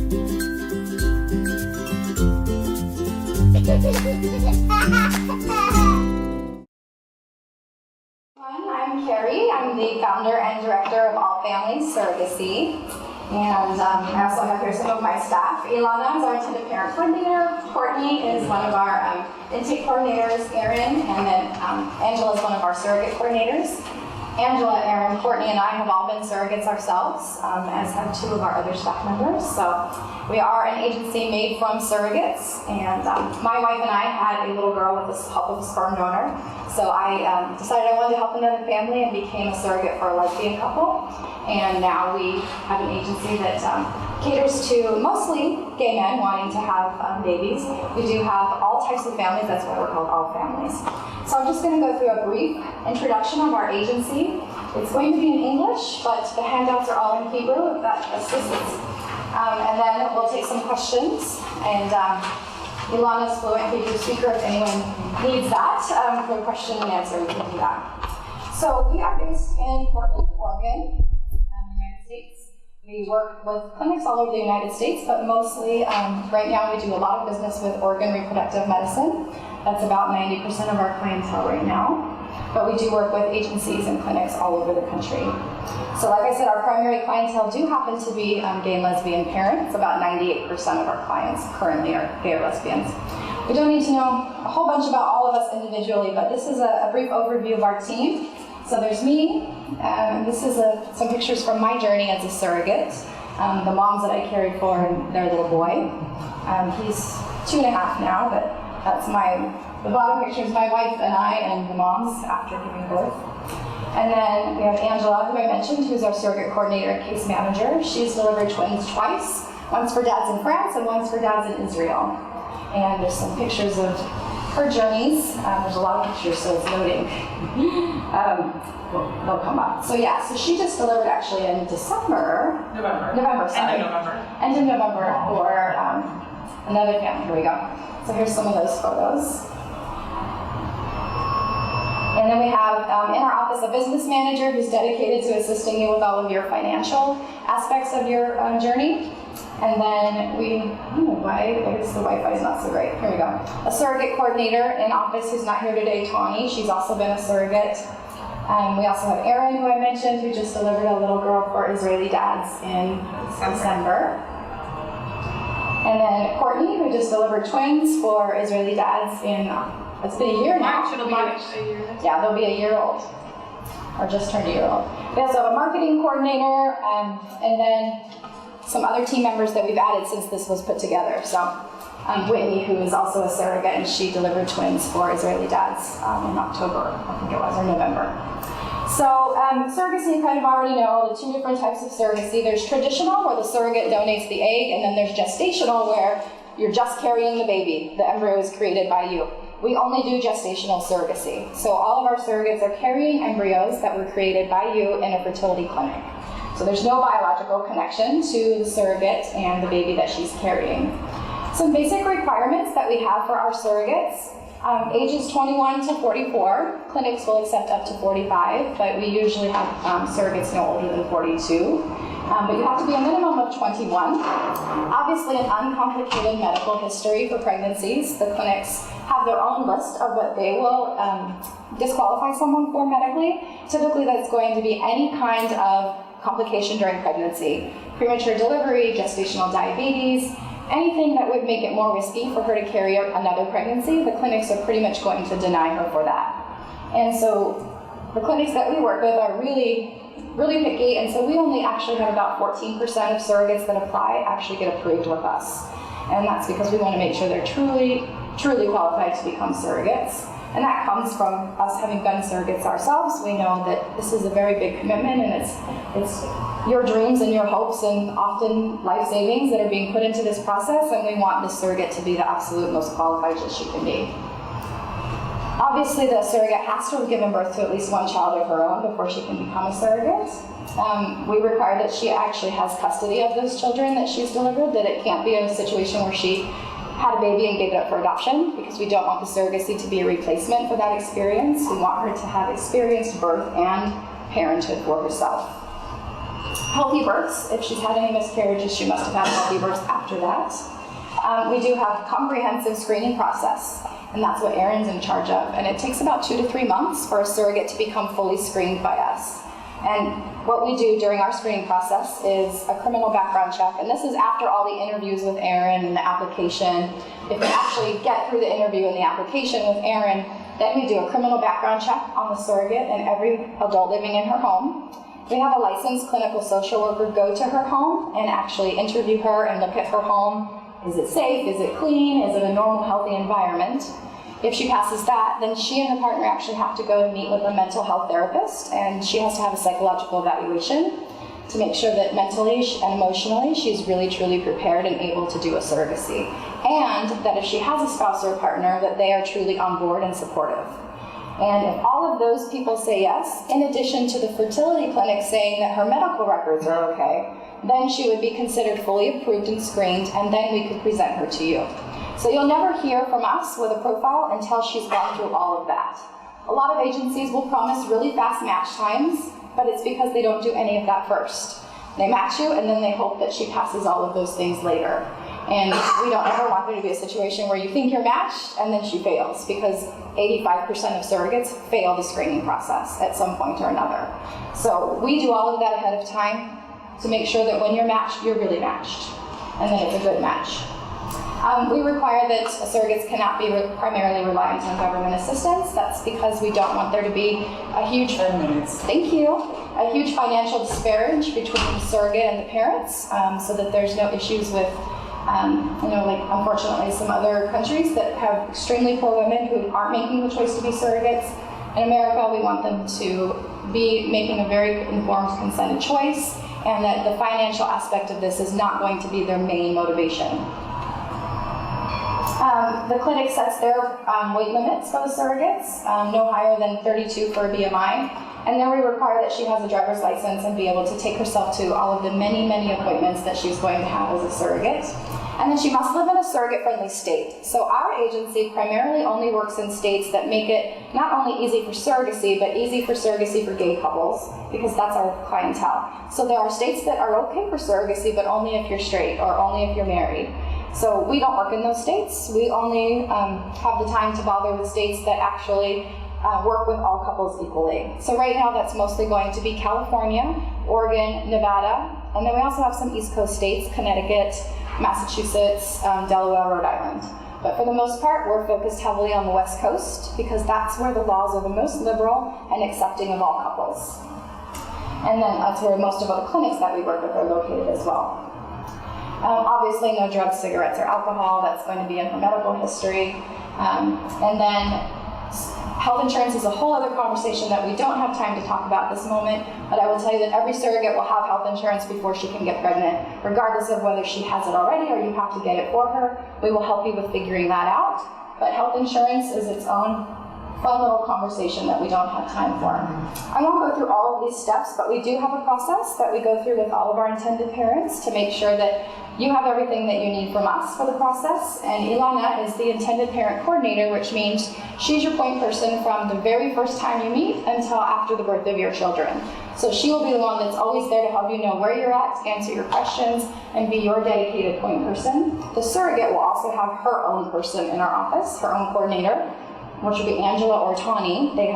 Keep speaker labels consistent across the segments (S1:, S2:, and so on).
S1: I'm Carrie. I'm the founder and director of Family Surrogacy. And I also have here some of my staff. Ilana is our intended parent coordinator. Courtney is one of our intake coordinators. Erin, and then Angela is one of our surrogate coordinators. Angela, Erin, Courtney, and I have all been surrogates ourselves, as have two of our other staff members. So we are an agency made from surrogates, and my wife and I had a little girl with the help of a sperm donor. So I decided I wanted to help another family and became a surrogate for a lesbian couple. And now we have an agency that caters to mostly gay men wanting to have babies. We do have all types of families. That's why we're called All Families. So I'm just going to go through a brief introduction of our agency. It's going to be in English, but the handouts are all in Hebrew, if that assists. And then we'll take some questions. And Ilana's fluent Hebrew speaker, if anyone needs that for question and answer, we can do that. So we are based in Portland, Oregon, United States. We work with clinics all over the United States, but mostly right now we do a lot of business with organ reproductive medicine. That's about 90% of our clientele right now. But we do work with agencies and clinics all over the country. So like I said, our primary clientele do happen to be gay and lesbian parents. About 98% of our clients currently are gay or lesbians. We don't need to know a whole bunch about all of us individually, but this is a brief overview of our team. So there's me, and this is some pictures from my journey as a surrogate. The moms that I cared for and their little boy. He's 2.5 now, but that's the bottom picture is my wife and I and the moms after giving birth. And then we have Angela, who I mentioned, who's our surrogate coordinator and case manager. She's delivered twins twice, once for dads in France and once for dads in Israel. And there's some pictures of her journeys. There's a lot of pictures, so it's loading. They'll come up. So yeah, so she just delivered actually in November, sorry. End of November for another family. Here we go. So here's some of those photos. And then we have in our office a business manager who's dedicated to assisting you with all of your financial aspects of your journey. And then I guess the Wi-Fi is not so great. Here we go. A surrogate coordinator in office who's not here today, Tawny. She's also been a surrogate. We also have Erin, who I mentioned, who just delivered a little girl for Israeli dads in December. And then Courtney, who just delivered twins for Israeli dads in, it's been a year now.
S2: March.
S1: Yeah, they'll be a year old, or just turned a year old. We also have a marketing coordinator, and then some other team members that we've added since this was put together. So Whitney, who is also a surrogate, and she delivered twins for Israeli dads in October, I think it was, or November. So surrogacy, you kind of already know the two different types of surrogacy. There's traditional, where the surrogate donates the egg, and then there's gestational, where you're just carrying the baby. The embryo is created by you. We only do gestational surrogacy. So all of our surrogates are carrying embryos that were created by you in a fertility clinic. So there's no biological connection to the surrogate and the baby that she's carrying. Some basic requirements that we have for our surrogates. Ages 21 to 44, clinics will accept up to 45, but we usually have surrogates no older than 42. But you have to be a minimum of 21. Obviously an uncomplicated medical history for pregnancies. The clinics have their own list of what they will disqualify someone for medically. Typically that's going to be any kind of complication during pregnancy. Premature delivery, gestational diabetes, anything that would make it more risky for her to carry another pregnancy, the clinics are pretty much going to deny her for that. And so the clinics that we work with are really picky, and so we only actually have about 14% of surrogates that apply actually get approved with us. And that's because we want to make sure they're truly qualified to become surrogates. And that comes from us having been surrogates ourselves. We know that this is a very big commitment, and it's your dreams and your hopes and often life savings that are being put into this process, and we want the surrogate to be the absolute most qualified that she can be. Obviously, the surrogate has to have given birth to at least one child of her own before she can become a surrogate. We require that she actually has custody of those children that she's delivered, that it can't be a situation where she had a baby and gave it up for adoption, because we don't want the surrogacy to be a replacement for that experience. We want her to have experienced birth and parenthood for herself. Healthy births. If she's had any miscarriages, she must have had healthy births after that. We do have a comprehensive screening process, and that's what Erin's in charge of. And it takes about 2 to 3 months for a surrogate to become fully screened by us. And what we do during our screening process is a criminal background check, and this is after all the interviews with Erin and the application. If we actually get through the interview and the application with Erin, then we do a criminal background check on the surrogate and every adult living in her home. We have a licensed clinical social worker go to her home and actually interview her and look at her home. Is it safe? Is it clean? Is it a normal, healthy environment? If she passes that, then she and her partner actually have to go and meet with a mental health therapist, and she has to have a psychological evaluation to make sure that mentally and emotionally she's really truly prepared and able to do a surrogacy. And that if she has a spouse or a partner, that they are truly on board and supportive. And if all of those people say yes, in addition to the fertility clinic saying that her medical records are okay, then she would be considered fully approved and screened, and then we could present her to you. So you'll never hear from us with a profile until she's gone through all of that. A lot of agencies will promise really fast match times, but it's because they don't do any of that first. They match you, and then they hope that she passes all of those things later. And we don't ever want there to be a situation where you think you're matched, and then she fails, because 85% of surrogates fail the screening process at some point or another. So we do all of that ahead of time to make sure that when you're matched, you're really matched, and then it's a good match. We require that surrogates cannot be primarily reliant on government assistance. That's because we don't want there to be a huge, thank you, a huge financial disparage between the surrogate and the parents, so that there's no issues with, like unfortunately some other countries that have extremely poor women who aren't making the choice to be surrogates. In America, we want them to be making a very informed, consented choice, and that the financial aspect of this is not going to be their main motivation. The clinic sets their weight limits for the surrogates, no higher than 32 for a BMI, and then we require that she has a driver's license and be able to take herself to all of the many, many appointments that she's going to have as a surrogate. And then she must live in a surrogate-friendly state. So our agency primarily only works in states that make it not only easy for surrogacy, but easy for surrogacy for gay couples, because that's our clientele. So there are states that are okay for surrogacy, but only if you're straight or only if you're married. So we don't work in those states. We only have the time to bother with states that actually work with all couples equally. So right now that's mostly going to be California, Oregon, Nevada, and then we also have some East Coast states, Connecticut, Massachusetts, Delaware, Rhode Island. But for the most part, we're focused heavily on the West Coast because that's where the laws are the most liberal and accepting of all couples. And then that's where most of the clinics that we work with are located as well. Obviously, no drugs, cigarettes, or alcohol. That's going to be in her medical history. And then health insurance is a whole other conversation that we don't have time to talk about this moment, but I will tell you that every surrogate will have health insurance before she can get pregnant, regardless of whether she has it already or you have to get it for her. We will help you with figuring that out. But health insurance is its own fun little conversation that we don't have time for. I won't go through all of these steps, but we do have a process that we go through with all of our intended parents to make sure that you have everything that you need from us for the process. And Ilana is the intended parent coordinator, which means she's your point person from the very first time you meet until after the birth of your children. So she will be the one that's always there to help you know where you're at, answer your questions, and be your dedicated point person. The surrogate will also have her own person in our office, her own coordinator, which will be Angela or Tawny. They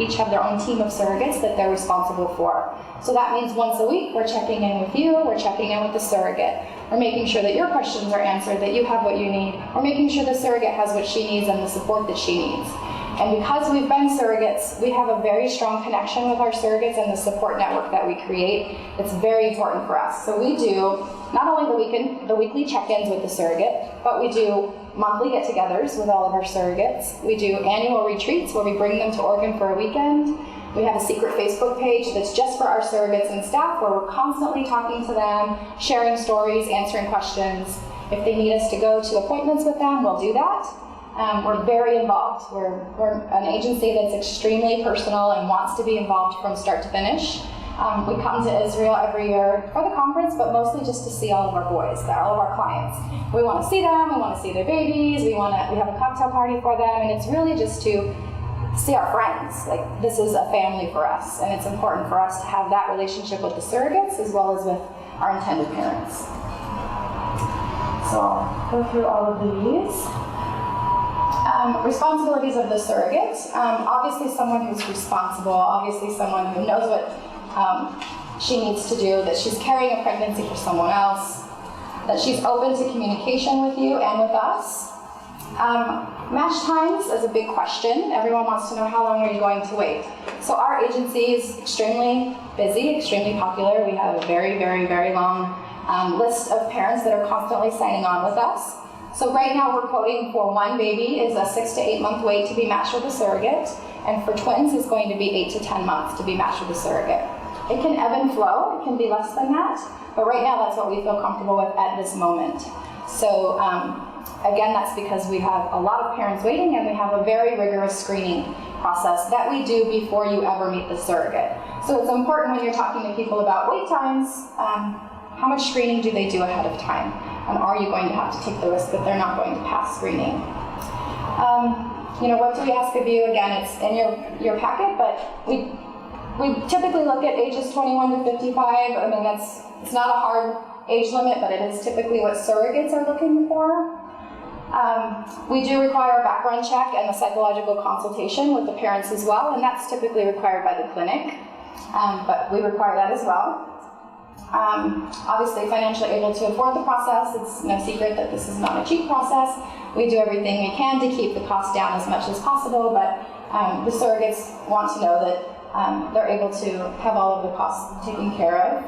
S1: each have their own team of surrogates that they're responsible for. So that means once a week, we're checking in with you, we're checking in with the surrogate. We're making sure that your questions are answered, that you have what you need. We're making sure the surrogate has what she needs and the support that she needs. And because we've been surrogates, we have a very strong connection with our surrogates and the support network that we create. It's very important for us. So we do not only the weekly check-ins with the surrogate, but we do monthly get-togethers with all of our surrogates. We do annual retreats where we bring them to Oregon for a weekend. We have a secret Facebook page that's just for our surrogates and staff where we're constantly talking to them, sharing stories, answering questions. If they need us to go to appointments with them, we'll do that. We're very involved. We're an agency that's extremely personal and wants to be involved from start to finish. We come to Israel every year for the conference, but mostly just to see all of our boys, all of our clients. We want to see them, we want to see their babies, we have a cocktail party for them, and it's really just to see our friends. Like, this is a family for us, and it's important for us to have that relationship with the surrogates as well as with our intended parents. So I'll go through all of these. Responsibilities of the surrogate. Obviously someone who's responsible, obviously someone who knows what she needs to do, that she's carrying a pregnancy for someone else, that she's open to communication with you and with us. Match times is a big question. Everyone wants to know, how long are you going to wait? So our agency is extremely busy, extremely popular. We have a very, very, very long list of parents that are constantly signing on with us. So right now we're quoting for one baby is a 6 to 8 month wait to be matched with a surrogate, and for twins it's going to be 8 to 10 months to be matched with a surrogate. It can ebb and flow, it can be less than that, but right now that's what we feel comfortable with at this moment. So again, that's because we have a lot of parents waiting, and we have a very rigorous screening process that we do before you ever meet the surrogate. So it's important when you're talking to people about wait times, how much screening do they do ahead of time? And are you going to have to take the risk that they're not going to pass screening? What do we ask of you? Again, it's in your packet, but we typically look at ages 21 to 55. I mean, it's not a hard age limit, but it is typically what surrogates are looking for. We do require a background check and a psychological consultation with the parents as well, and that's typically required by the clinic, but we require that as well. Obviously financially able to afford the process. It's no secret that this is not a cheap process. We do everything we can to keep the cost down as much as possible, but the surrogates want to know that they're able to have all of the costs taken care of.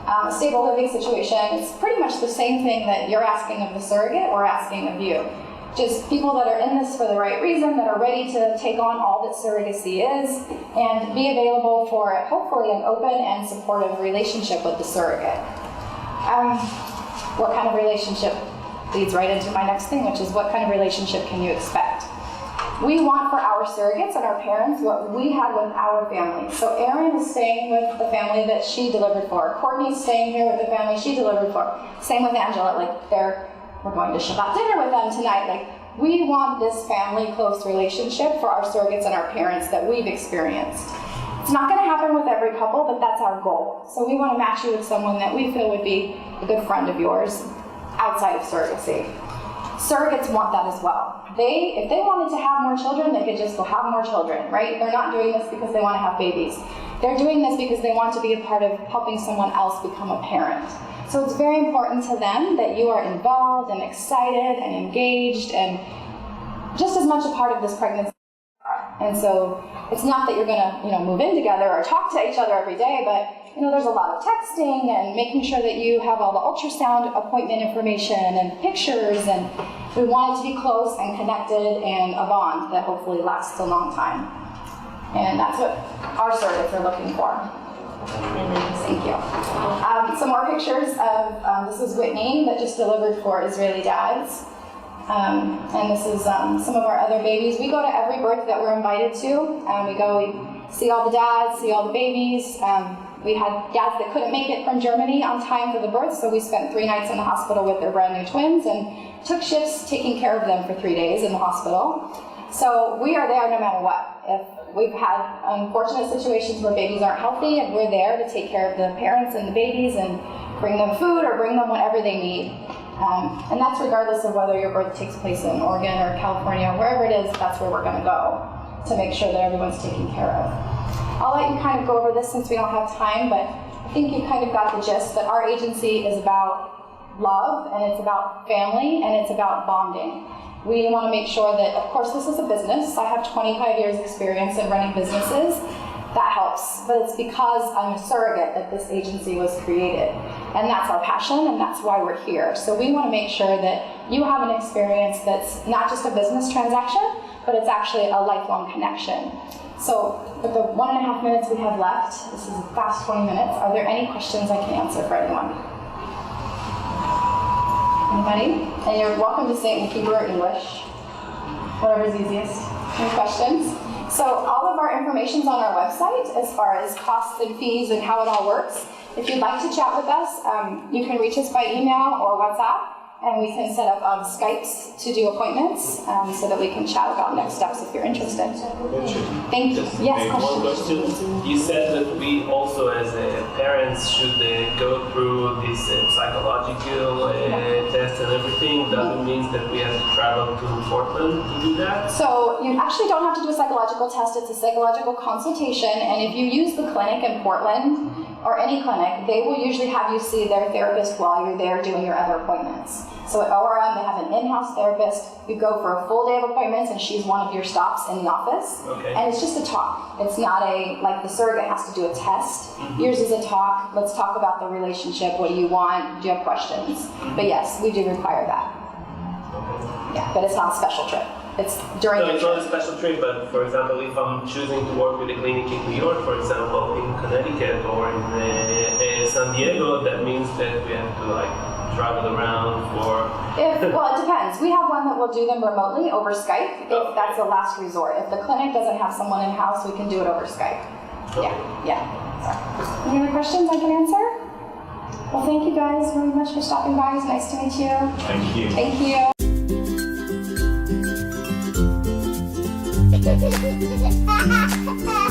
S1: A stable living situation, it's pretty much the same thing that you're asking of the surrogate or asking of you. Just people that are in this for the right reason, that are ready to take on all that surrogacy is, and be available for, hopefully, an open and supportive relationship with the surrogate. What kind of relationship leads right into my next thing, which is what kind of relationship can you expect? We want for our surrogates and our parents what we had with our family. So Erin is staying with the family that she delivered for. Courtney's staying here with the family she delivered for. Same with Angela, we're going to Shabbat dinner with them tonight. We want this family close relationship for our surrogates and our parents that we've experienced. It's not going to happen with every couple, but that's our goal. So we want to match you with someone that we feel would be a good friend of yours outside of surrogacy. Surrogates want that as well. If they wanted to have more children, they could just go have more children, right? They're not doing this because they want to have babies. They're doing this because they want to be a part of helping someone else become a parent. So it's very important to them that you are involved and excited and engaged and just as much a part of this pregnancy. And so it's not that you're going to move in together or talk to each other every day, but there's a lot of texting and making sure that you have all the ultrasound appointment information and pictures, and we want it to be close and connected and a bond that hopefully lasts a long time. And that's what our surrogates are looking for. Thank you. Some more pictures of, this is Whitney that just delivered for Israeli dads. And this is some of our other babies. We go to every birth that we're invited to. We see all the dads, see all the babies. We had dads that couldn't make it from Germany on time for the birth, so we spent 3 nights in the hospital with their brand new twins and took shifts taking care of them for 3 days in the hospital. So we are there no matter what. If we've had unfortunate situations where babies aren't healthy, and we're there to take care of the parents and the babies and bring them food or bring them whatever they need. And that's regardless of whether your birth takes place in Oregon or California, wherever it is, that's where we're going to go to make sure that everyone's taken care of. I'll let you kind of go over this since we don't have time, but I think you kind of got the gist that our agency is about love, and it's about family, and it's about bonding. We want to make sure that, of course, this is a business. I have 25 years experience in running businesses. That helps, but it's because I'm a surrogate that this agency was created. And that's our passion, and that's why we're here. So we want to make sure that you have an experience that's not just a business transaction, but it's actually a lifelong connection. So with the 1.5 minutes we have left, this is a fast 20 minutes, are there any questions I can answer for anyone? Anybody? And you're welcome to say it in Hebrew or English, whatever's easiest. Any questions? So all of our information's on our website as far as costs and fees and how it all works. If you'd like to chat with us, you can reach us by email or WhatsApp. and we can set up Skypes to do appointments so that we can chat about next steps if you're interested. Thank you. Yes,
S2: one question. You said that we also as parents should go through this psychological test and everything. Doesn't mean that we have to travel to Portland to do that?
S1: So you actually don't have to do a psychological test. It's a psychological consultation, and if you use the clinic in Portland or any clinic, they will usually have you see their therapist while you're there doing your other appointments. So at ORM, they have an in-house therapist. You go for a full day of appointments, and she's one of your stops in the office.
S2: Okay.
S1: And it's just a talk. It's not like the surrogate has to do a test.
S2: Mm-hmm.
S1: Yours is a talk. Let's talk about the relationship. What do you want? Do you have questions?
S2: Mm-hmm.
S1: But yes, we do require that.
S2: Okay.
S1: Yeah, but it's not a special trip. It's during
S2: No,
S1: the
S2: it's
S1: trip.
S2: not a special trip, but for example, if I'm choosing to work with a clinic in New York, for example, in Connecticut or in San Diego, that means that we have to travel around for...
S1: Well, it depends. We have one that will do them remotely over Skype if that's the last resort. If the clinic doesn't have someone in-house, we can do it over Skype.
S2: Okay.
S1: Yeah. Sorry. Any other questions I can answer? Well, thank you guys very much for stopping by. It's nice to meet you.
S3: Thank you.
S1: Thank you.
S4: Ha ha ha ha!